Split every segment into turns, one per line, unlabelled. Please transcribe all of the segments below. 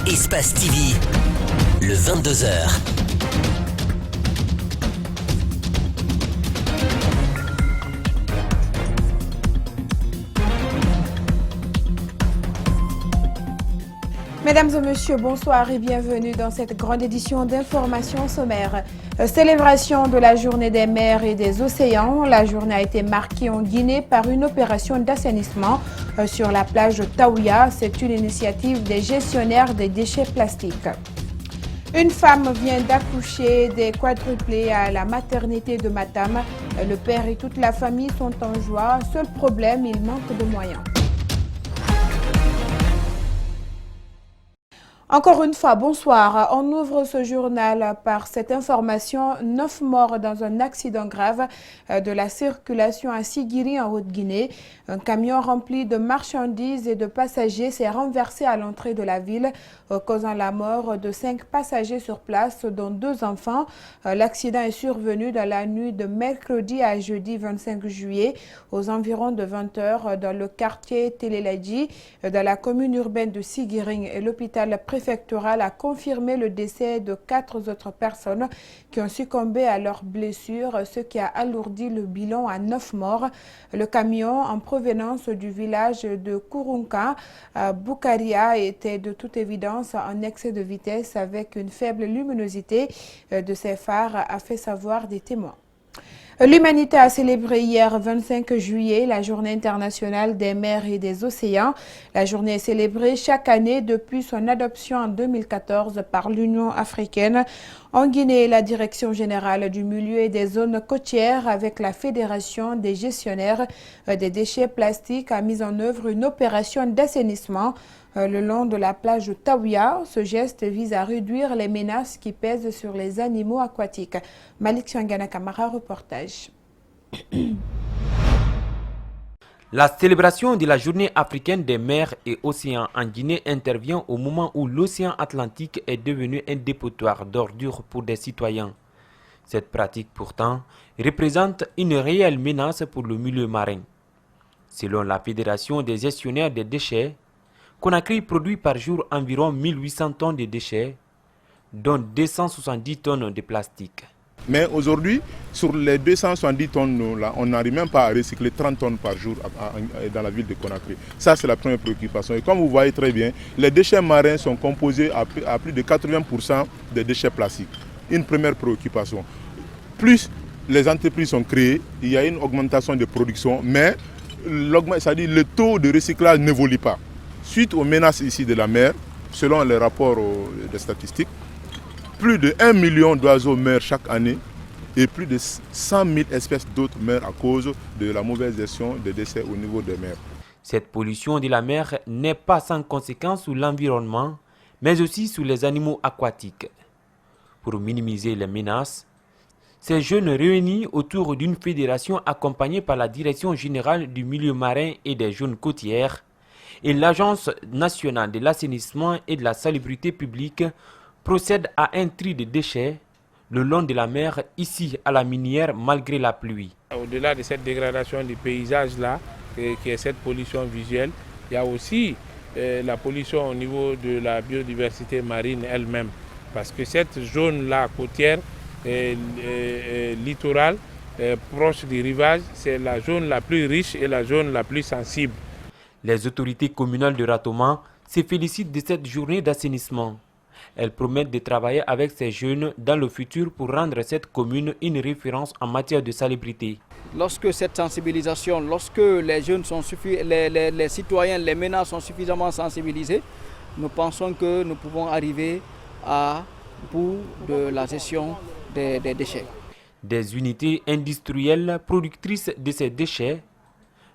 Espace TV, le 22h.
Mesdames et messieurs, bonsoir et bienvenue dans cette grande édition d'information sommaire. Célébration de la journée des mers et des océans. La journée a été marquée en Guinée par une opération d'assainissement sur la plage de Taouya. C'est une initiative des gestionnaires des déchets plastiques. Une femme vient d'accoucher des quadruplés à la maternité de Matam. Le père et toute la famille sont en joie. Seul problème, il manque de moyens. Encore une fois, bonsoir. On ouvre ce journal par cette information. 9 morts dans un accident grave de la circulation à Sigiri en Haute-Guinée. Un camion rempli de marchandises et de passagers s'est renversé à l'entrée de la ville, causant la mort de 5 passagers sur place, dont 2 enfants. L'accident est survenu dans la nuit de mercredi à jeudi 25 juillet, aux environs de 20 h, dans le quartier Téléladji, dans la commune urbaine de Sigiring, et l'hôpital préfectoral a confirmé le décès de 4 autres personnes qui ont succombé à leurs blessures, ce qui a alourdi le bilan à 9 morts. Le camion en provenance du village de Kurunka, Bukaria, était de toute évidence en excès de vitesse avec une faible luminosité de ses phares, a fait savoir des témoins. L'humanité a célébré hier 25 juillet la journée internationale des mers et des océans. La journée est célébrée chaque année depuis son adoption en 2014 par l'Union africaine. En Guinée, la Direction générale du milieu et des zones côtières avec la Fédération des gestionnaires des déchets plastiques a mis en œuvre une opération d'assainissement le long de la plage de Taouya. Ce geste vise à réduire les menaces qui pèsent sur les animaux aquatiques. Malik Changana Kamara, reportage.
La célébration de la journée africaine des mers et océans en Guinée intervient au moment où l'océan Atlantique est devenu un dépotoir d'ordures pour des citoyens. Cette pratique pourtant représente une réelle menace pour le milieu marin. Selon la Fédération des gestionnaires des déchets, Conakry produit par jour environ 1800 tonnes de déchets, dont 270 tonnes de plastique.
Mais aujourd'hui, sur les 270 tonnes, là, on n'arrive même pas à recycler 30 tonnes par jour dans la ville de Conakry. Ça, c'est la première préoccupation. Et comme vous voyez très bien, les déchets marins sont composés à plus de 80% de déchets plastiques. Une première préoccupation. Plus les entreprises sont créées, il y a une augmentation de production, mais c'est-à-dire le taux de recyclage n'évolue pas. Suite aux menaces ici de la mer, selon les rapports des statistiques, plus de 1 million d'oiseaux meurent chaque année et plus de 100 000 espèces d'autres meurent à cause de la mauvaise gestion des déchets au niveau des mers.
Cette pollution de la mer n'est pas sans conséquences sur l'environnement, mais aussi sur les animaux aquatiques. Pour minimiser les menaces, ces jeunes réunis autour d'une fédération accompagnée par la Direction générale du milieu marin et des zones côtières et l'Agence nationale de l'assainissement et de la salubrité publique procèdent à un tri de déchets le long de la mer, ici à la minière, malgré la pluie.
Au-delà de cette dégradation du paysage-là, qui est cette pollution visuelle, il y a aussi la pollution au niveau de la biodiversité marine elle-même. Parce que cette zone-là, côtière, littorale, proche du rivage, c'est la zone la plus riche et la zone la plus sensible.
Les autorités communales de Ratoma se félicitent de cette journée d'assainissement. Elles promettent de travailler avec ces jeunes dans le futur pour rendre cette commune une référence en matière de salubrité.
Lorsque cette sensibilisation, lorsque les jeunes sont les citoyens, les ménages sont suffisamment sensibilisés, nous pensons que nous pouvons arriver à bout de la gestion des déchets.
Des unités industrielles productrices de ces déchets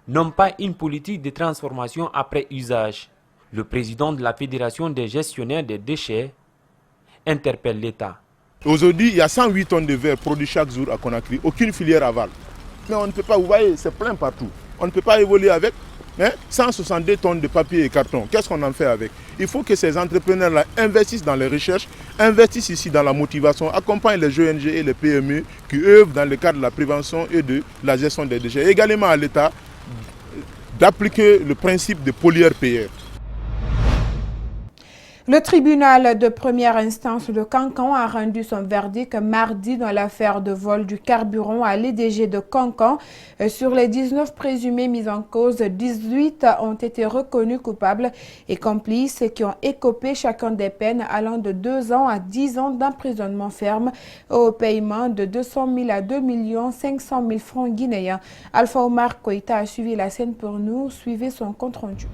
n'ont pas une politique de transformation après usage. Le président de la Fédération des gestionnaires des déchets interpelle l'État.
Aujourd'hui, il y a 108 tonnes de verre produits chaque jour à Conakry, aucune filière aval. Mais on ne peut pas, vous voyez, c'est plein partout. On ne peut pas évoluer avec 162 tonnes de papier et carton. Qu'est-ce qu'on en fait avec? Il faut que ces entrepreneurs-là investissent dans les recherches, investissent ici dans la motivation, accompagnent les ONG et les PME qui œuvrent dans le cadre de la prévention et de la gestion des déchets. Également à l'État d'appliquer le principe de pollueur-payeur.
Le tribunal de première instance de Cancan a rendu son verdict mardi dans l'affaire de vol du carburant à l'EDG de Cancan. Sur les 19 présumés mis en cause, 18 ont été reconnus coupables et complices qui ont écopé chacun des peines allant de 2 ans à 10 ans d'emprisonnement ferme au paiement de 200 000 à 2 500 000 francs guinéens. Alpha Omar Koïta a suivi la scène pour nous. Suivez son compte rendu.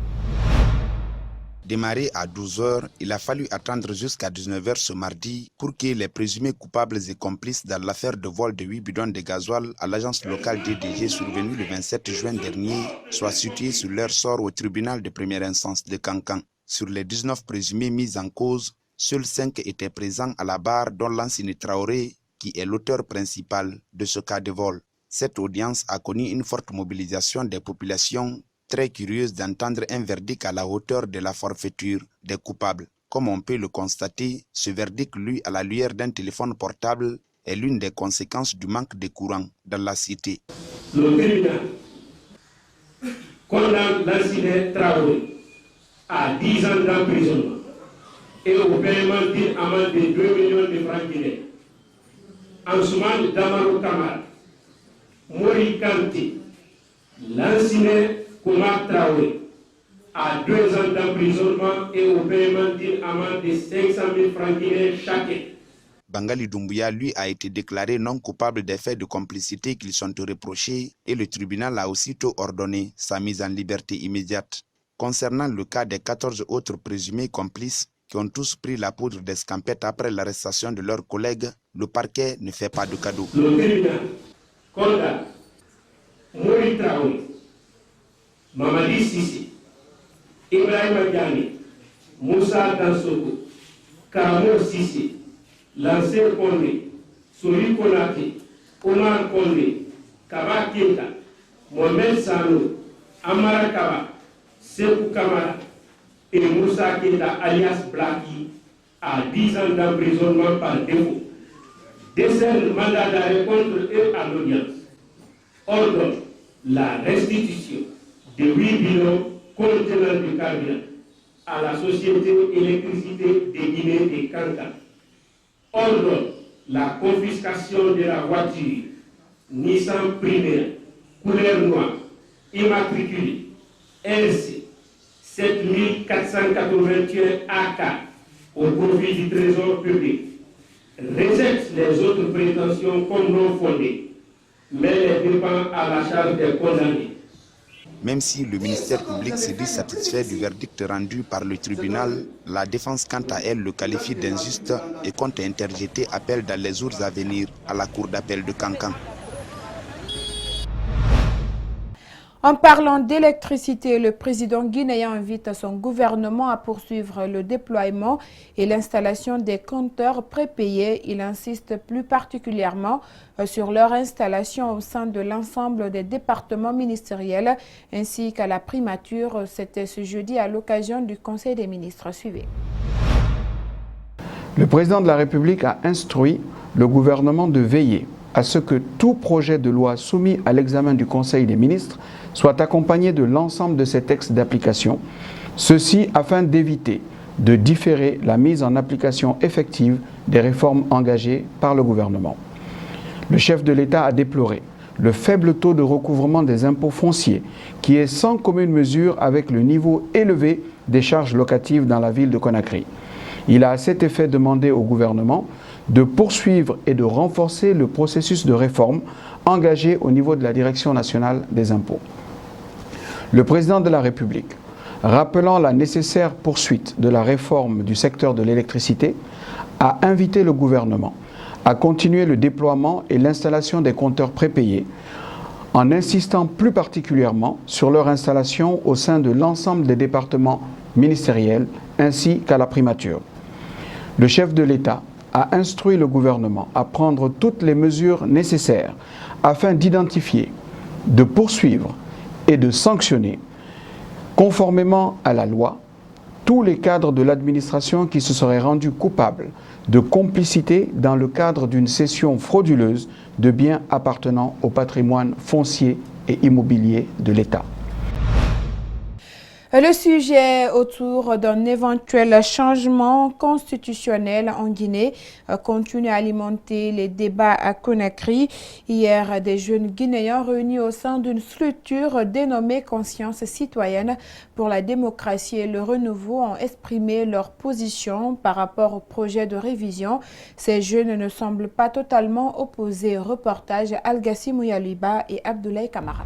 Démarré à 12 h, il a fallu attendre jusqu'à 19 h ce mardi pour que les présumés coupables et complices dans l'affaire de vol de 8 bidons de gasoil à l'agence locale d'EDG survenue le 27 juin dernier soient situés sur leur sort au tribunal de première instance de Cancan. Sur les 19 présumés mis en cause, seuls 5 étaient présents à la barre, dont Lansini Traoré, qui est l'auteur principal de ce cas de vol. Cette audience a connu une forte mobilisation des populations, très curieuse d'entendre un verdict à la hauteur de la forfaiture des coupables. Comme on peut le constater, ce verdict, lu à la lueur d'un téléphone portable, est l'une des conséquences du manque de courant dans la cité.
Le tribunal condamne Lansini Traoré à 10 ans d'emprisonnement et au paiement d'une amende de 2 millions de francs guinéens. Ansoumane Damaro Kamara, Mori Kanté, Lansini Koumar Traoré à 2 ans d'emprisonnement et au paiement d'une amende de 500 000 francs guinéens chacun.
Bangali Doumbouya, lui, a été déclaré non coupable des faits de complicité qui lui sont reprochés et le tribunal a aussitôt ordonné sa mise en liberté immédiate. Concernant le cas des 14 autres présumés complices qui ont tous pris la poudre d'escampette après l'arrestation de leurs collègues, le parquet ne fait pas de cadeau.
Le tribunal condamne Mori Traoré, Mamadi Sissi, Ibrahima Diané, Moussa Dansoko, Kamo Sissi, Lansé Kondé, Souri Konaté, Omar Kondé, Kaba Keita, Mohamed Sano, Amara Kaba, Sekou Kamara et Moussa Keita alias Blaki à 10 ans d'emprisonnement par défaut. Décerne mandat d'arrêt contre eux à l'audience. Ordonne la restitution de 8 bidons contenant du carburant à la société électricité de Guinée de Cancan. Ordonne la confiscation de la voiture Nissan Primera, couleur noire, immatriculée RC 7481 AK au profit du trésor public. Rejette les autres prétentions comme non fondées, mais les dépend à la charge des condamnés.
Même si le ministère public se dit satisfait du verdict rendu par le tribunal, la défense quant à elle le qualifie d'injuste et compte interjeter appel dans les jours à venir à la cour d'appel de Cancan.
En parlant d'électricité, le président guinéen invite son gouvernement à poursuivre le déploiement et l'installation des compteurs prépayés. Il insiste plus particulièrement sur leur installation au sein de l'ensemble des départements ministériels ainsi qu'à la primature. C'était ce jeudi à l'occasion du Conseil des ministres. Suivez.
Le président de la République a instruit le gouvernement de veiller à ce que tout projet de loi soumis à l'examen du Conseil des ministres soit accompagné de l'ensemble de ces textes d'application, ceci afin d'éviter de différer la mise en application effective des réformes engagées par le gouvernement. Le chef de l'État a déploré le faible taux de recouvrement des impôts fonciers qui est sans commune mesure avec le niveau élevé des charges locatives dans la ville de Conakry. Il a à cet effet demandé au gouvernement de poursuivre et de renforcer le processus de réforme engagé au niveau de la Direction nationale des impôts. Le président de la République, rappelant la nécessaire poursuite de la réforme du secteur de l'électricité, a invité le gouvernement à continuer le déploiement et l'installation des compteurs prépayés en insistant plus particulièrement sur leur installation au sein de l'ensemble des départements ministériels ainsi qu'à la primature. Le chef de l'État a instruit le gouvernement à prendre toutes les mesures nécessaires afin d'identifier, de poursuivre et de sanctionner, conformément à la loi, tous les cadres de l'administration qui se seraient rendus coupables de complicité dans le cadre d'une cession frauduleuse de biens appartenant au patrimoine foncier et immobilier de l'État.
Le sujet autour d'un éventuel changement constitutionnel en Guinée continue à alimenter les débats à Conakry. Hier, des jeunes Guinéens réunis au sein d'une structure dénommée Conscience citoyenne pour la démocratie et le renouveau ont exprimé leur position par rapport au projet de révision. Ces jeunes ne semblent pas totalement opposés au reportage Algassi Mouyaliba et Abdoulaye Kamara.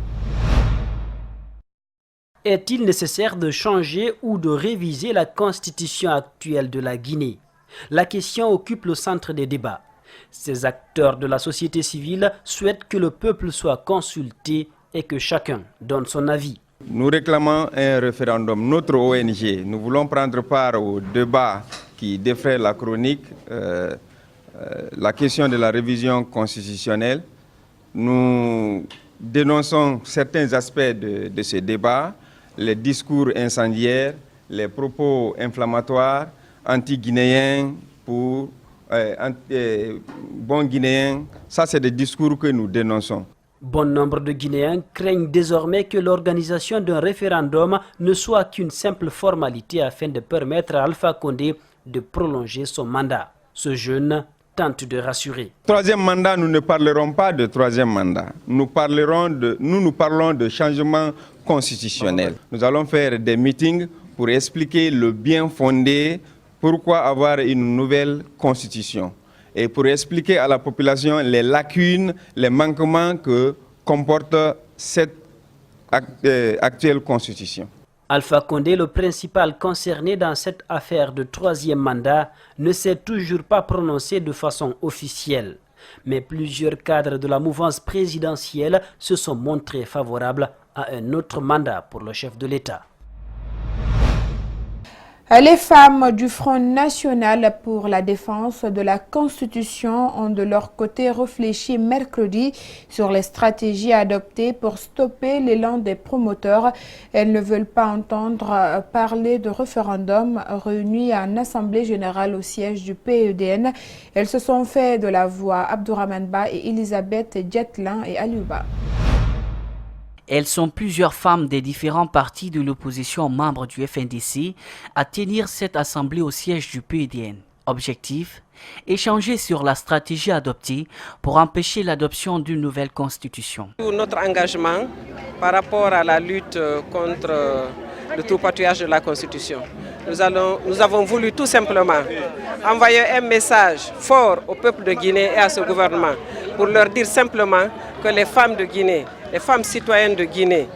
Est-il nécessaire de changer ou de réviser la constitution actuelle de la Guinée? La question occupe le centre des débats. Ces acteurs de la société civile souhaitent que le peuple soit consulté et que chacun donne son avis.
Nous réclamons un référendum. Notre ONG, nous voulons prendre part au débat qui défraie la chronique, la question de la révision constitutionnelle. Nous dénonçons certains aspects de ce débat. Les discours incendiaires, les propos inflammatoires, anti-guinéens pour bons guinéens, ça c'est des discours que nous dénonçons.
Bon nombre de Guinéens craignent désormais que l'organisation d'un référendum ne soit qu'une simple formalité afin de permettre à Alpha Condé de prolonger son mandat. Ce jeune tente de rassurer.
Troisième mandat, nous ne parlerons pas de troisième mandat. Nous parlons de changement constitutionnel. Nous allons faire des meetings pour expliquer le bien fondé, pourquoi avoir une nouvelle constitution. Et pour expliquer à la population les lacunes, les manquements que comporte cette actuelle constitution.
Alpha Condé, le principal concerné dans cette affaire de troisième mandat, ne s'est toujours pas prononcé de façon officielle. Mais plusieurs cadres de la mouvance présidentielle se sont montrés favorables à un autre mandat pour le chef de l'État.
Les femmes du Front national pour la défense de la Constitution ont de leur côté réfléchi mercredi sur les stratégies adoptées pour stopper l'élan des promoteurs. Elles ne veulent pas entendre parler de référendum réuni en Assemblée générale au siège du PEDN. Elles se sont fait de la voix Abdourahmane Ba et Elisabeth Djetlin et Aliouba.
Elles sont plusieurs femmes des différents partis de l'opposition membres du FNDC à tenir cette assemblée au siège du PEDN. Objectif, échanger sur la stratégie adoptée pour empêcher l'adoption d'une nouvelle constitution.
Notre engagement par rapport à la lutte contre le tripatouillage de la constitution. Nous avons voulu tout simplement envoyer un message fort au peuple de Guinée et à ce gouvernement pour leur dire simplement que les femmes de Guinée, les femmes citoyennes de Guinée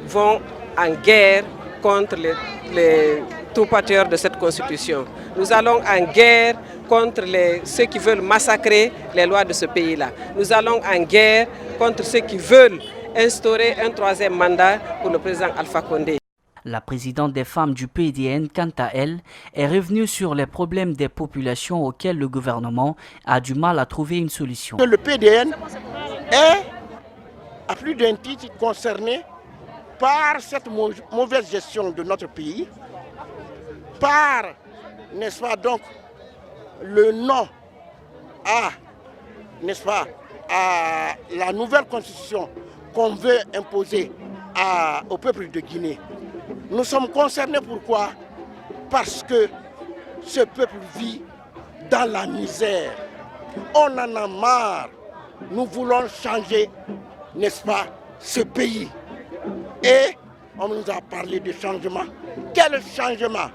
vont en guerre contre les tripatouilleurs de cette constitution. Nous allons en guerre contre ceux qui veulent massacrer les lois de ce pays-là. Nous allons en guerre contre ceux qui veulent instaurer un troisième mandat pour le président Alpha Condé.
La présidente des femmes du PEDN, quant à elle, est revenue sur les problèmes des populations auxquelles le gouvernement a du mal à trouver une solution.
Le PEDN est, à plus d'un titre, concerné par cette mauvaise gestion de notre pays, par, n'est-ce pas, donc, le non à, n'est-ce pas, à la nouvelle constitution qu'on veut imposer au peuple de Guinée. Nous sommes concernés pourquoi? Parce que ce peuple vit dans la misère. On en a marre. Nous voulons changer, n'est-ce pas, ce pays. Et on nous a parlé de changement. Quel changement?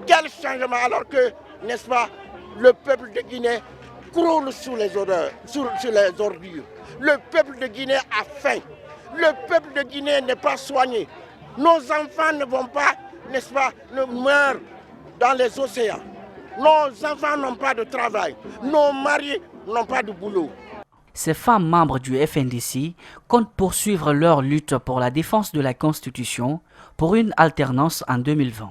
Quel changement alors que, n'est-ce pas, le peuple de Guinée croule sous les odeurs, sur les ordures. Le peuple de Guinée a faim. Le peuple de Guinée n'est pas soigné. Nos enfants ne vont pas, n'est-ce pas, ne meurent dans les océans. Nos enfants n'ont pas de travail. Nos maris n'ont pas de boulot.
Ces femmes membres du FNDC comptent poursuivre leur lutte pour la défense de la Constitution pour une alternance en 2020.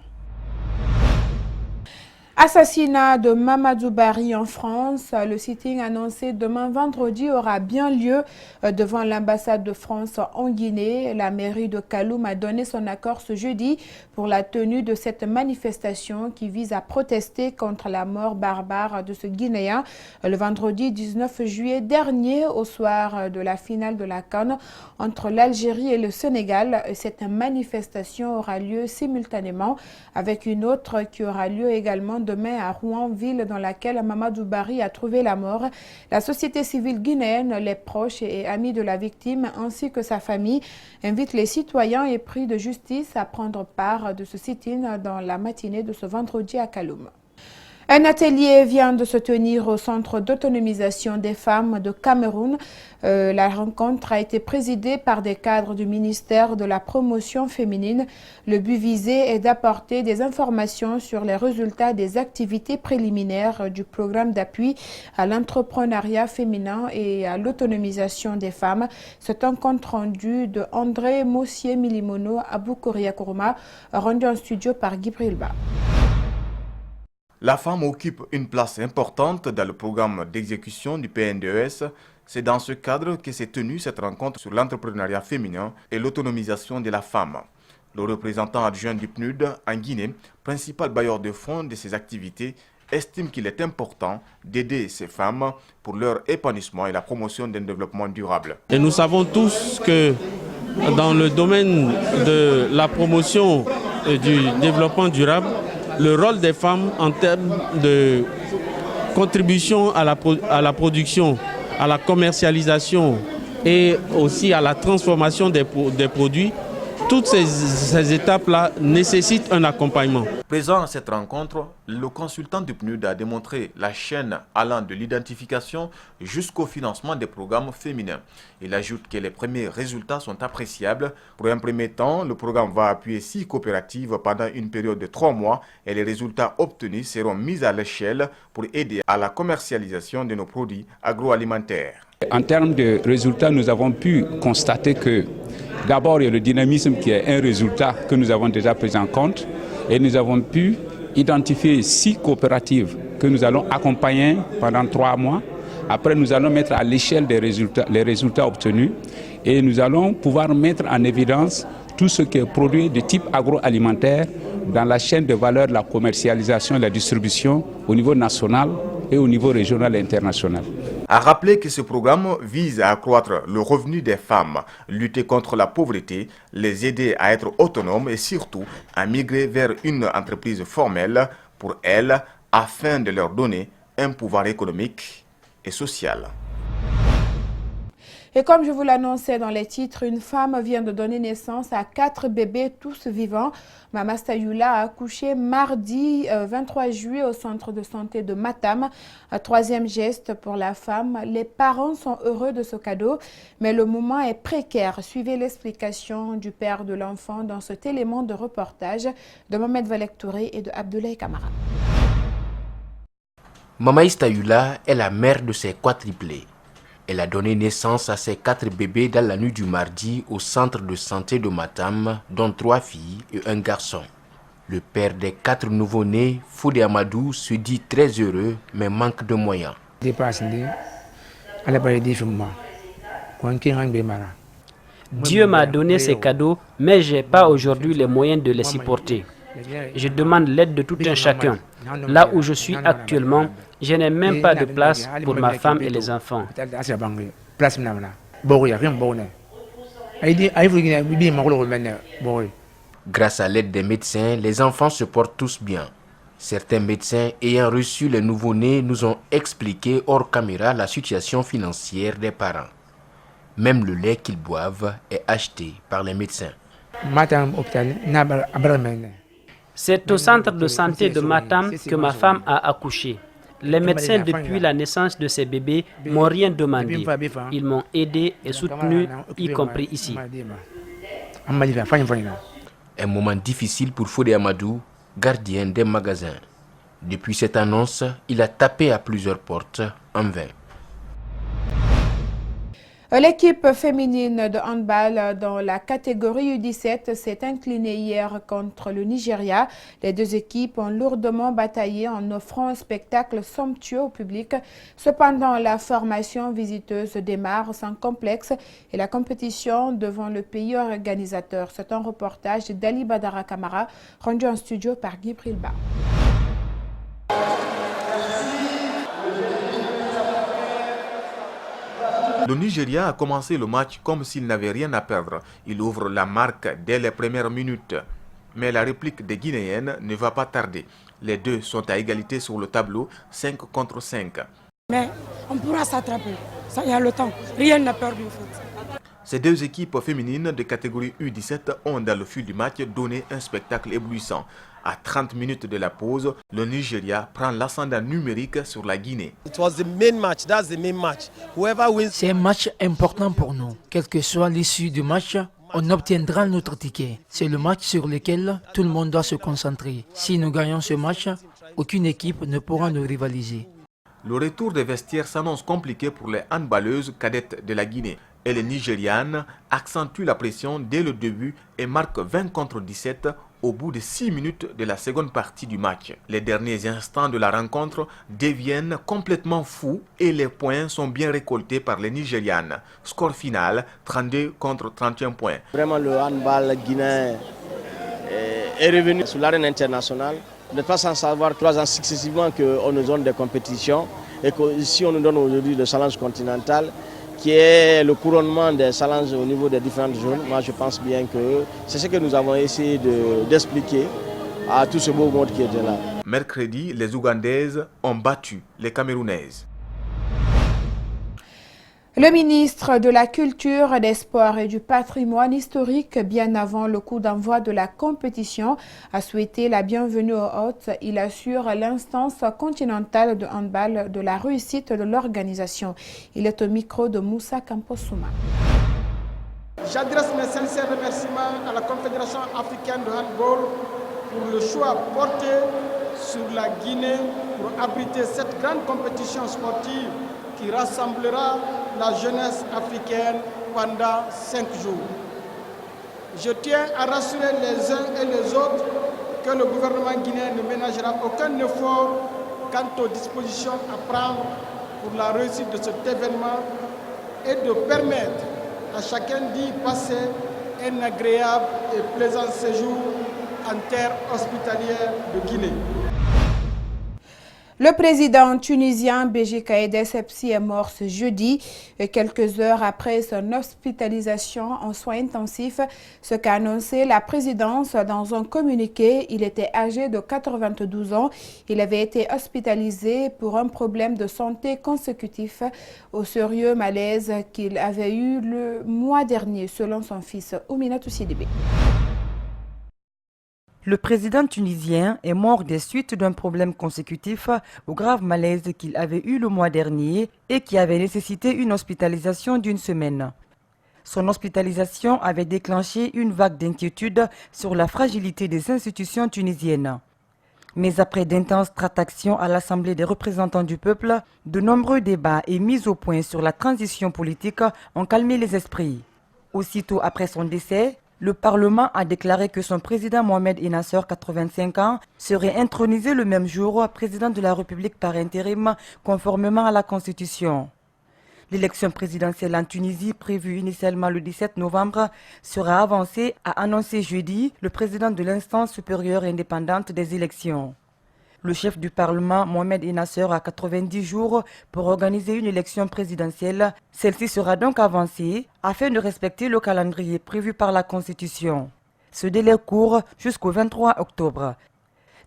Assassinat de Mamadou Barry en France. Le sitting annoncé demain vendredi aura bien lieu devant l'ambassade de France en Guinée. La mairie de Kaloum a donné son accord ce jeudi pour la tenue de cette manifestation qui vise à protester contre la mort barbare de ce Guinéen le vendredi 19 juillet dernier au soir de la finale de la CAN entre l'Algérie et le Sénégal. Cette manifestation aura lieu simultanément avec une autre qui aura lieu également demain à Rouen, ville dans laquelle Mamadou Barry a trouvé la mort. La société civile guinéenne, les proches et amis de la victime ainsi que sa famille invitent les citoyens épris de justice à prendre part de ce sit-in dans la matinée de ce vendredi à Kaloum. Un atelier vient de se tenir au centre d'autonomisation des femmes de Cameroun. La rencontre a été présidée par des cadres du ministère de la promotion féminine. Le but visé est d'apporter des informations sur les résultats des activités préliminaires du programme d'appui à l'entrepreneuriat féminin et à l'autonomisation des femmes. C'est un compte rendu de André Mossier-Milimono à Boukouria-Kourma, rendu en studio par Guy Brilba.
La femme occupe une place importante dans le programme d'exécution du PNDES. C'est dans ce cadre que s'est tenue cette rencontre sur l'entrepreneuriat féminin et l'autonomisation de la femme. Le représentant adjoint du PNUD en Guinée, principal bailleur de fonds de ces activités, estime qu'il est important d'aider ces femmes pour leur épanouissement et la promotion d'un développement durable.
Et nous savons tous que dans le domaine de la promotion et du développement durable, le rôle des femmes en termes de contribution à la production, à la commercialisation et aussi à la transformation des produits, toutes ces étapes-là nécessitent un accompagnement.
Présent à cette rencontre, le consultant du PNUD a démontré la chaîne allant de l'identification jusqu'au financement des programmes féminins. Il ajoute que les premiers résultats sont appréciables. Pour un premier temps, le programme va appuyer 6 coopératives pendant une période de 3 mois et les résultats obtenus seront mis à l'échelle pour aider à la commercialisation de nos produits agroalimentaires.
En termes de résultats, nous avons pu constater que d'abord, il y a le dynamisme qui est un résultat que nous avons déjà pris en compte et nous avons pu identifier 6 coopératives que nous allons accompagner pendant 3 mois. Après, nous allons mettre à l'échelle des résultats, les résultats obtenus et nous allons pouvoir mettre en évidence tout ce qui est produit de type agroalimentaire dans la chaîne de valeur de la commercialisation et la distribution au niveau national et au niveau régional et international.
A rappeler que ce programme vise à accroître le revenu des femmes, lutter contre la pauvreté, les aider à être autonomes et surtout à migrer vers une entreprise formelle pour elles afin de leur donner un pouvoir économique et social.
Et comme je vous l'annonçais dans les titres, une femme vient de donner naissance à 4 bébés, tous vivants. Mama Stayula a accouché mardi 23 juillet au centre de santé de Matam. Un 3e geste pour la femme. Les parents sont heureux de ce cadeau, mais le moment est précaire. Suivez l'explication du père de l'enfant dans cet élément de reportage de Mohamed Valek Touré et de Abdoulaye Kamara.
Mama Stayula est la mère de ses quadruplés. Elle a donné naissance à ses 4 bébés dans la nuit du mardi au centre de santé de Matam, dont 3 filles et un garçon. Le père des 4 nouveau-nés, Foudé Amadou, se dit très heureux, mais manque de moyens.
Dieu m'a donné ces cadeaux, mais je n'ai pas aujourd'hui les moyens de les supporter. Je demande l'aide de tout un chacun. Là où je suis actuellement, je n'ai même pas de place pour ma femme et les enfants.
Grâce à l'aide des médecins, les enfants se portent tous bien. Certains médecins ayant reçu les nouveau-nés nous ont expliqué hors caméra la situation financière des parents. Même le lait qu'ils boivent est acheté par les médecins.
C'est au centre de santé de Matam que ma femme a accouché. Les médecins, depuis la naissance de ces bébés, m'ont rien demandé. Ils m'ont aidé et soutenu, y compris ici.
Un moment difficile pour Foudé Amadou, gardien des magasins. Depuis cette annonce, il a tapé à plusieurs portes en vain.
L'équipe féminine de handball dans la catégorie U17 s'est inclinée hier contre le Nigeria. Les deux équipes ont lourdement bataillé en offrant un spectacle somptueux au public. Cependant, la formation visiteuse démarre sans complexe et la compétition devant le pays organisateur. C'est un reportage d'Ali Badara Kamara rendu en studio par Guy Prilba.
Le Nigeria a commencé le match comme s'il n'avait rien à perdre. Il ouvre la marque dès les premières minutes. Mais la réplique des Guinéennes ne va pas tarder. Les deux sont à égalité sur le tableau, 5 contre 5.
Mais on pourra s'attraper. Ça y a le temps. Rien n'a peur du foot.
Ces deux équipes féminines de catégorie U17 ont dans le fil du match donné un spectacle éblouissant. À 30 minutes de la pause, le Nigeria prend l'ascendant numérique sur la Guinée.
C'est un match important pour nous. Quelle que soit l'issue du match, on obtiendra notre ticket. C'est le match sur lequel tout le monde doit se concentrer. Si nous gagnons ce match, aucune équipe ne pourra nous rivaliser.
Le retour des vestiaires s'annonce compliqué pour les handballeuses cadettes de la Guinée. Et les Nigérianes accentuent la pression dès le début et marquent 20 contre 17 au bout de 6 minutes de la seconde partie du match. Les derniers instants de la rencontre deviennent complètement fous et les points sont bien récoltés par les Nigérianes. Score final, 32 contre 31 points.
Vraiment, le handball guinéen est revenu sur l'arène internationale. Vous n'êtes pas sans savoir 3 ans successivement qu'on nous donne des compétitions et qu'ici on nous donne aujourd'hui le challenge continental qui est le couronnement des challenges au niveau des différentes zones. Moi je pense bien que c'est ce que nous avons essayé d'expliquer à tout ce beau monde qui était là.
Mercredi, les Ougandaises ont battu les Camerounaises.
Le ministre de la Culture, des Sports et du Patrimoine historique, bien avant le coup d'envoi de la compétition, a souhaité la bienvenue aux hôtes. Il assure l'instance continentale de handball de la réussite de l'organisation. Il est au micro de Moussa Kampossouma.
J'adresse mes sincères remerciements à la Confédération africaine de handball pour le choix porté sur la Guinée pour abriter cette grande compétition sportive qui rassemblera la jeunesse africaine pendant 5 jours. Je tiens à rassurer les uns et les autres que le gouvernement guinéen ne ménagera aucun effort quant aux dispositions à prendre pour la réussite de cet événement et de permettre à chacun d'y passer un agréable et plaisant séjour en terre hospitalière de Guinée.
Le président tunisien Béji Caïd Essebsi est mort ce jeudi, quelques heures après son hospitalisation en soins intensifs, ce qu'a annoncé la présidence dans un communiqué. Il était âgé de 92 ans. Il avait été hospitalisé pour un problème de santé consécutif au sérieux malaise qu'il avait eu le mois dernier, selon son fils Ouminatou Sidibé.
Le président tunisien est mort des suites d'un problème consécutif au grave malaise qu'il avait eu le mois dernier et qui avait nécessité une hospitalisation d'1 semaine. Son hospitalisation avait déclenché une vague d'inquiétude sur la fragilité des institutions tunisiennes. Mais après d'intenses tractations à l'Assemblée des représentants du peuple, de nombreux débats et mises au point sur la transition politique ont calmé les esprits. Aussitôt après son décès, le Parlement a déclaré que son président Mohamed Ennaceur, 85 ans, serait intronisé le même jour président de la République par intérim, conformément à la Constitution. L'élection présidentielle en Tunisie, prévue initialement le 17 novembre, sera avancée, a annoncé jeudi le président de l'instance supérieure indépendante des élections. Le chef du Parlement, Mohamed Ennaceur, a 90 jours pour organiser une élection présidentielle. Celle-ci sera donc avancée afin de respecter le calendrier prévu par la Constitution. Ce délai court jusqu'au 23 octobre.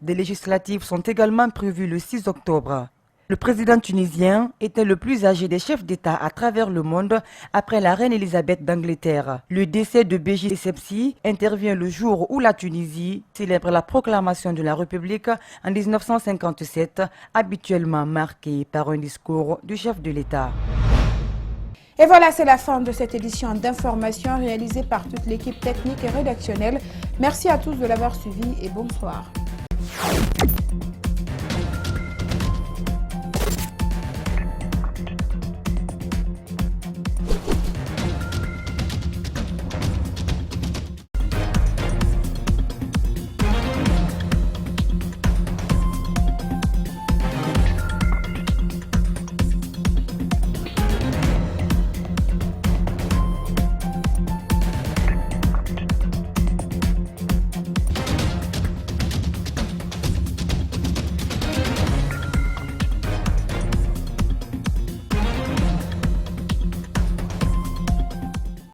Des législatives sont également prévues le 6 octobre. Le président tunisien était le plus âgé des chefs d'État à travers le monde après la reine Elisabeth d'Angleterre. Le décès de Béji Essebsi intervient le jour où la Tunisie célèbre la proclamation de la République en 1957, habituellement marquée par un discours du chef de l'État.
Et voilà, c'est la fin de cette édition d'information réalisée par toute l'équipe technique et rédactionnelle. Merci à tous de l'avoir suivi et bonsoir.